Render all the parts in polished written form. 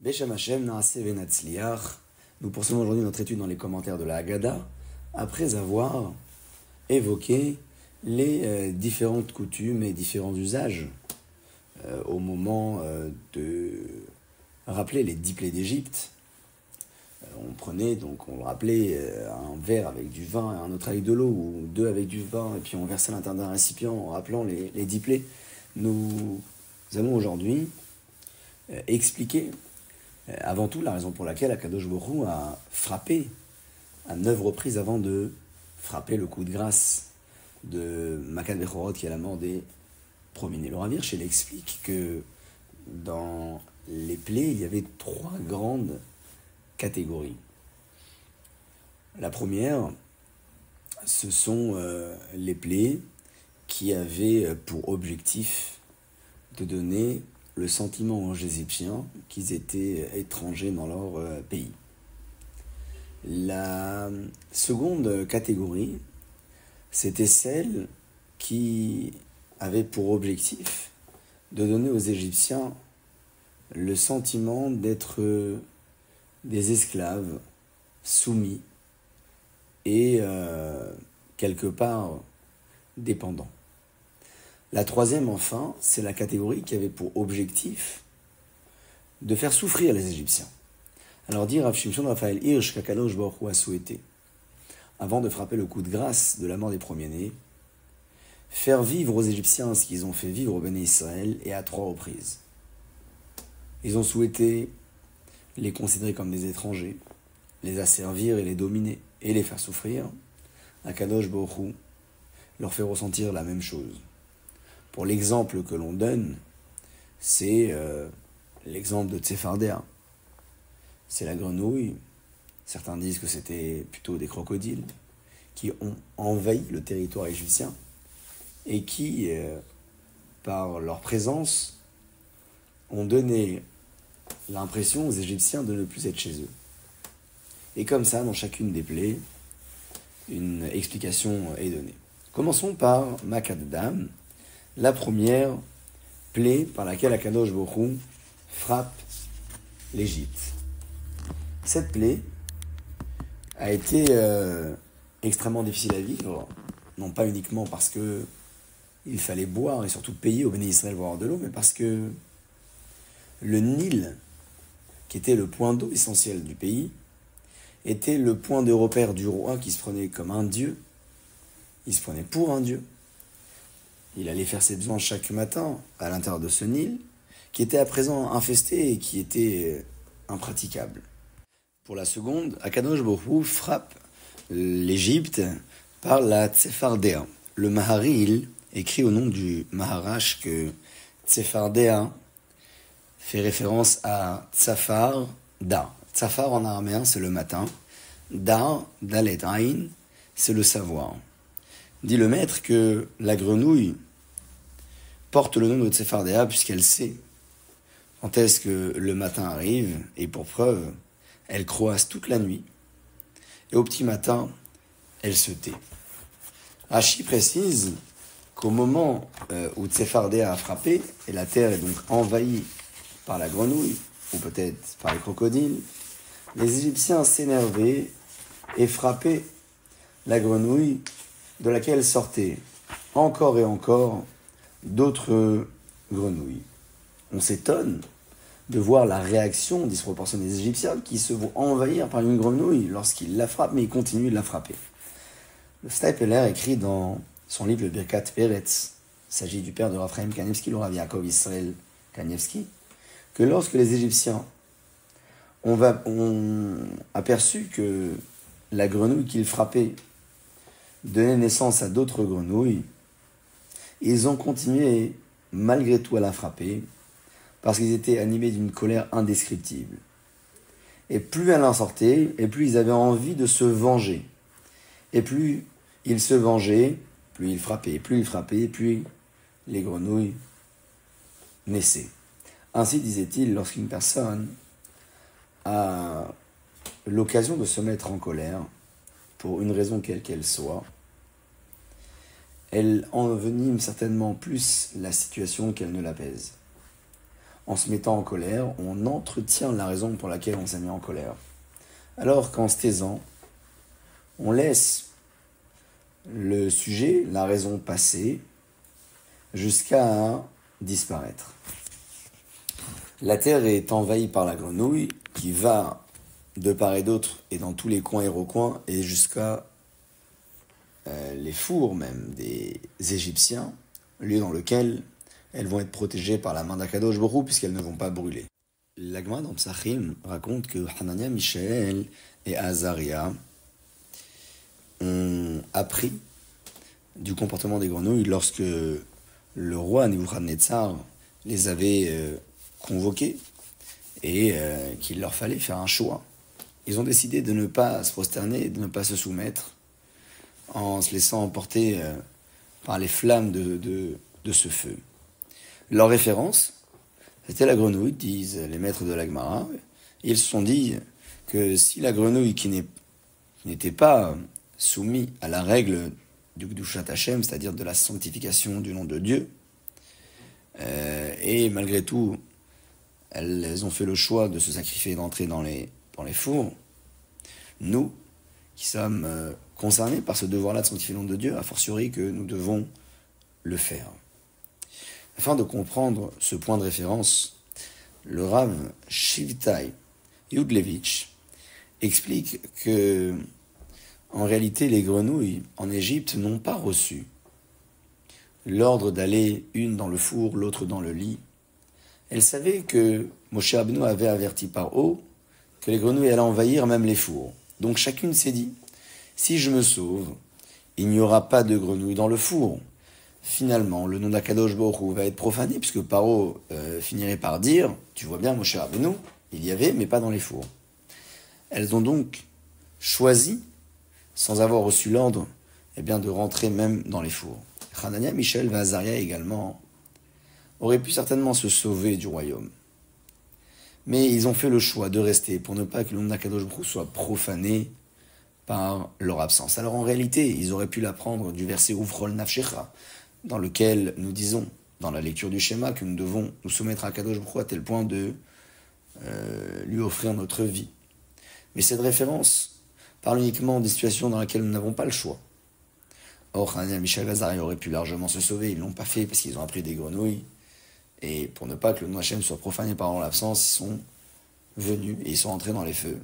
Beshem Hashem Naaseh Venatzliach. Nous poursuivons aujourd'hui notre étude dans les commentaires de la Haggadah, après avoir évoqué les différentes coutumes et différents usages au moment de rappeler les 10 plaies d'Égypte. On le rappelait, un verre avec du vin et un autre avec de l'eau, ou deux avec du vin, et puis on versait à l'intérieur d'un récipient en rappelant les 10 plaies. Nous allons aujourd'hui expliquer avant tout la raison pour laquelle Akadosh Baruch Hu a frappé à 9 reprises avant de frapper le coup de grâce de Makat Bechorot, qui est la mort des premiers-nés. Le Rav Hirsch explique que dans les plaies, il y avait 3 grandes catégories. La première, ce sont les plaies qui avaient pour objectif de donner le sentiment aux Égyptiens qu'ils étaient étrangers dans leur pays. La seconde catégorie, c'était celle qui avait pour objectif de donner aux Égyptiens le sentiment d'être des esclaves soumis et quelque part dépendants. La troisième, enfin, c'est la catégorie qui avait pour objectif de faire souffrir les Égyptiens. Alors dit Rav Shimshon Raphaël Hirsch qu'Akadosh Baruch Hu a souhaité, avant de frapper le coup de grâce de la mort des premiers-nés, faire vivre aux Égyptiens ce qu'ils ont fait vivre au Béné Israël, et à 3 reprises. Ils ont souhaité les considérer comme des étrangers, les asservir et les dominer, et les faire souffrir. Akadosh Baruch Hu leur fait ressentir la même chose. Pour l'exemple que l'on donne, c'est l'exemple de Tsefardéa. C'est la grenouille. Certains disent que c'était plutôt des crocodiles qui ont envahi le territoire égyptien et qui, par leur présence, ont donné l'impression aux Égyptiens de ne plus être chez eux. Et comme ça, dans chacune des plaies, une explication est donnée. Commençons par Makat Dam, la première plaie par laquelle Akadosh Baruch Hu frappe l'Égypte. Cette plaie a été extrêmement difficile à vivre, non pas uniquement parce que il fallait boire et surtout payer au Béné Israël pour avoir de l'eau, mais parce que le Nil, qui était le point d'eau essentiel du pays, était le point de repère du roi qui se prenait comme un dieu. Il se prenait pour un dieu. Il allait faire ses besoins chaque matin à l'intérieur de ce Nil, qui était à présent infesté et qui était impraticable. Pour la seconde, Akadosh Baruch Hu frappe l'Égypte par la Tsefardéa. Le Maharil écrit au nom du Maharash que Tsefardéa fait référence à Tsafar Da. Tsafar en araméen, c'est le matin. Da, Dalet Ain, c'est le savoir. Dit le maître que la grenouille porte le nom de Tsefardéa puisqu'elle sait quand est-ce que le matin arrive, et pour preuve, elle croasse toute la nuit, et au petit matin, elle se tait. Rashi précise qu'au moment où Tsefardéa a frappé, et la terre est donc envahie par la grenouille, ou peut-être par les crocodiles, les Égyptiens s'énervaient et frappaient la grenouille de laquelle sortaient encore et encore d'autres grenouilles. On s'étonne de voir la réaction disproportionnée des Égyptiens qui se vont envahir par une grenouille lorsqu'ils la frappent, mais ils continuent de la frapper. Le Stapler écrit dans son livre Le Birkat Peretz, il s'agit du père de Raphaël Kanievski, le Rav Yaakov Israël Kanievski, que lorsque les Égyptiens ont aperçu que la grenouille qu'ils frappaient donnait naissance à d'autres grenouilles, ils ont continué malgré tout à la frapper, parce qu'ils étaient animés d'une colère indescriptible. Et plus elle en sortait, et plus ils avaient envie de se venger. Et plus ils se vengeaient, plus ils frappaient, plus les grenouilles naissaient. Ainsi disait-il, lorsqu'une personne a l'occasion de se mettre en colère, pour une raison quelle qu'elle soit, elle envenime certainement plus la situation qu'elle ne l'apaise. en se mettant en colère, on entretient la raison pour laquelle on s'est mis en colère. Alors qu'en se taisant, on laisse le sujet, la raison passer, jusqu'à disparaître. La terre est envahie par la grenouille qui va de part et d'autre et dans tous les coins et recoins et jusqu'à les fours même des Égyptiens, lieu dans lequel elles vont être protégées par la main d'Akadosh Baruch Hu puisqu'elles ne vont pas brûler. La Gemara dans Psachim raconte que Hanania, Mishaël et Azaria ont appris du comportement des grenouilles lorsque le roi Nebuchadnezzar les avait convoqués et qu'il leur fallait faire un choix. Ils ont décidé de ne pas se prosterner, de ne pas se soumettre en se laissant emporter par les flammes de ce feu. Leur référence, c'était la grenouille, disent les maîtres de la Gemara. Ils se sont dit que si la grenouille qui n'était pas soumise à la règle du Kedushat Hashem, c'est-à-dire de la sanctification du nom de Dieu, et malgré tout, elles ont fait le choix de se sacrifier et d'entrer dans les fours, nous, qui sommes concernés par ce devoir-là de sanctifier le nom de Dieu, a fortiori que nous devons le faire. Afin de comprendre ce point de référence, le Rav Shivtai Yudlevitch explique que, en réalité, les grenouilles en Égypte n'ont pas reçu l'ordre d'aller une dans le four, l'autre dans le lit. Elles savaient que Moshe Rabbeinu avait averti par haut que les grenouilles allaient envahir même les fours. Donc chacune s'est dit, si je me sauve, il n'y aura pas de grenouilles dans le four. Finalement, le nom d'Akadosh Baruch Hu va être profané, puisque Paro finirait par dire, tu vois bien, Moshe Rabbeinu, il y avait, mais pas dans les fours. Elles ont donc choisi, sans avoir reçu l'ordre, de rentrer même dans les fours. Hanania, Mishaël et Azaria également auraient pu certainement se sauver du royaume. Mais ils ont fait le choix de rester pour ne pas que le nom d'Akadosh Baruch Hu soit profané par leur absence. Alors en réalité, ils auraient pu l'apprendre du verset Uvrol Nafshecha, dans lequel nous disons, dans la lecture du schéma, que nous devons nous soumettre à Akadosh Baruch Hu à tel point de lui offrir notre vie. Mais cette référence parle uniquement des situations dans lesquelles nous n'avons pas le choix. Or, Hanania, Mishaël et Azaria auraient pu largement se sauver, ils ne l'ont pas fait parce qu'ils ont appris des grenouilles. Et pour ne pas que le nom Hachem soit profané par leur absence, ils sont venus et ils sont entrés dans les feux.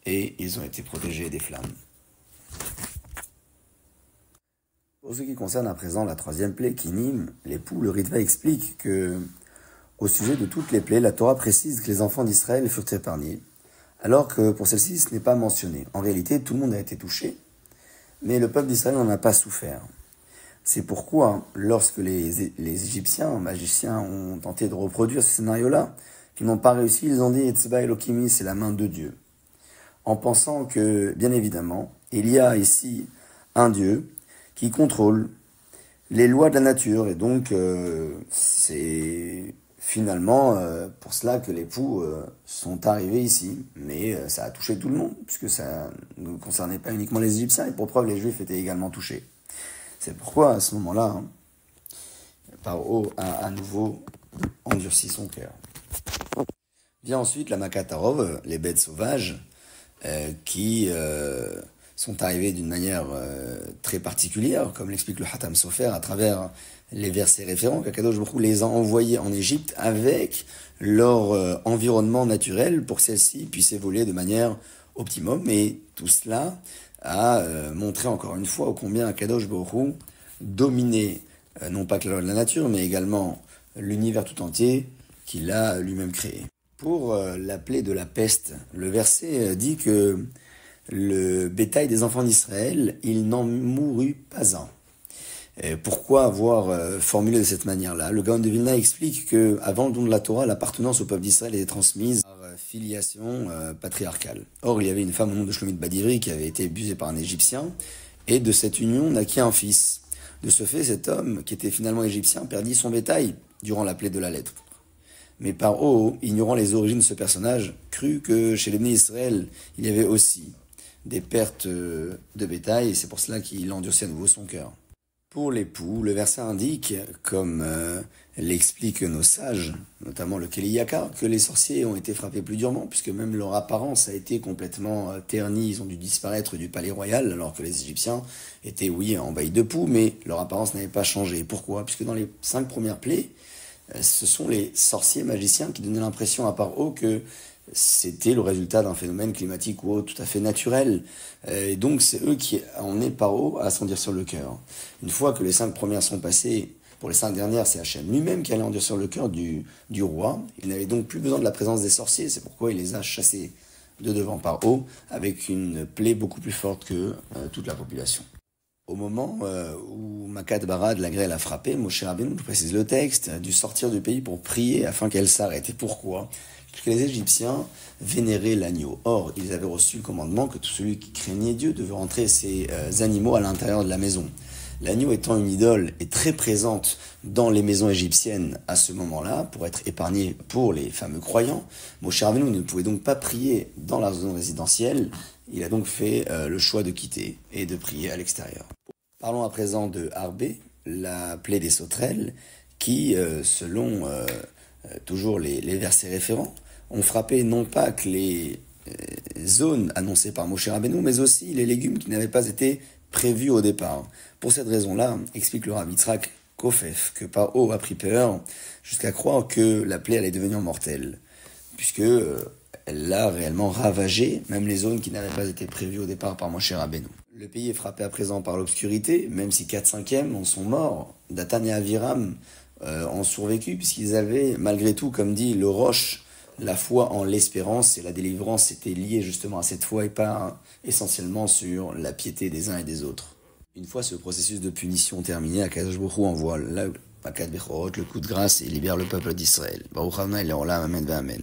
Et ils ont été protégés des flammes. Pour ce qui concerne à présent la troisième plaie, Kinim, l'époux, le Ritva explique que, au sujet de toutes les plaies, la Torah précise que les enfants d'Israël furent épargnés, alors que pour celle-ci, ce n'est pas mentionné. En réalité, tout le monde a été touché, mais le peuple d'Israël n'en a pas souffert. C'est pourquoi, lorsque les Égyptiens, magiciens, ont tenté de reproduire ce scénario-là, qu'ils n'ont pas réussi, ils ont dit « Etzba Elokimi », c'est la main de Dieu. En pensant que, bien évidemment, il y a ici un Dieu qui contrôle les lois de la nature. Et donc, c'est finalement pour cela que les poux sont arrivés ici. Mais ça a touché tout le monde, puisque ça ne concernait pas uniquement les Égyptiens. Et pour preuve, les Juifs étaient également touchés. C'est pourquoi, à ce moment-là, Paro a à nouveau endurci son cœur. Vient ensuite la Makatarov, les bêtes sauvages, qui sont arrivées d'une manière très particulière, comme l'explique le Hatam Sofer, à travers les versets référents, qu'Akadosh Baruch Hu les a envoyés en Égypte avec leur environnement naturel pour que celles-ci puissent évoluer de manière optimum. Et tout cela a montré encore une fois combien Akadosh Baruch Hu dominait non pas que la loi de la nature, mais également l'univers tout entier qu'il a lui-même créé. Pour la plaie de la peste, le verset dit que le bétail des enfants d'Israël, il n'en mourut pas un. Et pourquoi avoir formulé de cette manière-là? Le Gaon de Vilna explique que avant le don de la Torah, l'appartenance au peuple d'Israël était transmise par filiation patriarcale. Or, il y avait une femme au nom de Shlomit Badivri qui avait été abusée par un Égyptien, et de cette union naquit un fils. De ce fait, cet homme, qui était finalement égyptien, perdit son bétail durant la plaie de la lèpre. Mais Paro, ignorant les origines de ce personnage, crut que chez les nés Israël, il y avait aussi des pertes de bétail, et c'est pour cela qu'il endurcit à nouveau son cœur. Pour l'époux, le verset indique, comme l'expliquent nos sages, notamment le Keliyaka, que les sorciers ont été frappés plus durement, puisque même leur apparence a été complètement ternie, ils ont dû disparaître du palais royal, alors que les Égyptiens étaient, oui, envahis de poux, mais leur apparence n'avait pas changé. Pourquoi? Puisque dans les 5 premières plaies, ce sont les sorciers magiciens qui donnaient l'impression à Paro que c'était le résultat d'un phénomène climatique ou autre tout à fait naturel. Et donc c'est eux qui emmenaient Paro à s'endurcir le cœur. Une fois que les 5 premières sont passées, pour les 5 dernières, c'est Hachem lui-même qui allait endurcir le cœur du roi. Il n'avait donc plus besoin de la présence des sorciers, c'est pourquoi il les a chassés de devant Paro, avec une plaie beaucoup plus forte que toute la population. Au moment où Makat Barad, la grêle, a frappé, Moshe Rabbeinu, je précise le texte, a dû sortir du pays pour prier afin qu'elle s'arrête. Et pourquoi? Parce que les Égyptiens vénéraient l'agneau. Or, ils avaient reçu le commandement que tout celui qui craignait Dieu devait rentrer ses animaux à l'intérieur de la maison. L'agneau étant une idole et très présente dans les maisons égyptiennes à ce moment-là, pour être épargné pour les fameux croyants, Moshe Rabbeinu ne pouvait donc pas prier dans la zone résidentielle. Il a donc fait le choix de quitter et de prier à l'extérieur. Parlons à présent de Harbé, la plaie des sauterelles, qui, selon toujours les versets référents, ont frappé non pas que les zones annoncées par Moshe Rabbeinu, mais aussi les légumes qui n'avaient pas été prévus au départ. Pour cette raison-là, explique le Rav Yitzhak Kofef, que Paro a pris peur jusqu'à croire que la plaie allait devenir mortelle, puisque elle l'a réellement ravagé, même les zones qui n'avaient pas été prévues au départ par Moshe Rabbeinu. Le pays est frappé à présent par l'obscurité, même si 4/5 en sont morts. Dathan et Aviram ont survécu, puisqu'ils avaient, malgré tout, comme dit le Roche, la foi en l'espérance, et la délivrance était liée justement à cette foi et pas essentiellement sur la piété des uns et des autres. Une fois ce processus de punition terminé, Akadosh Baruch Hu envoie le coup de grâce et libère le peuple d'Israël. Baruch Adonai le'olam, amen ve'amen.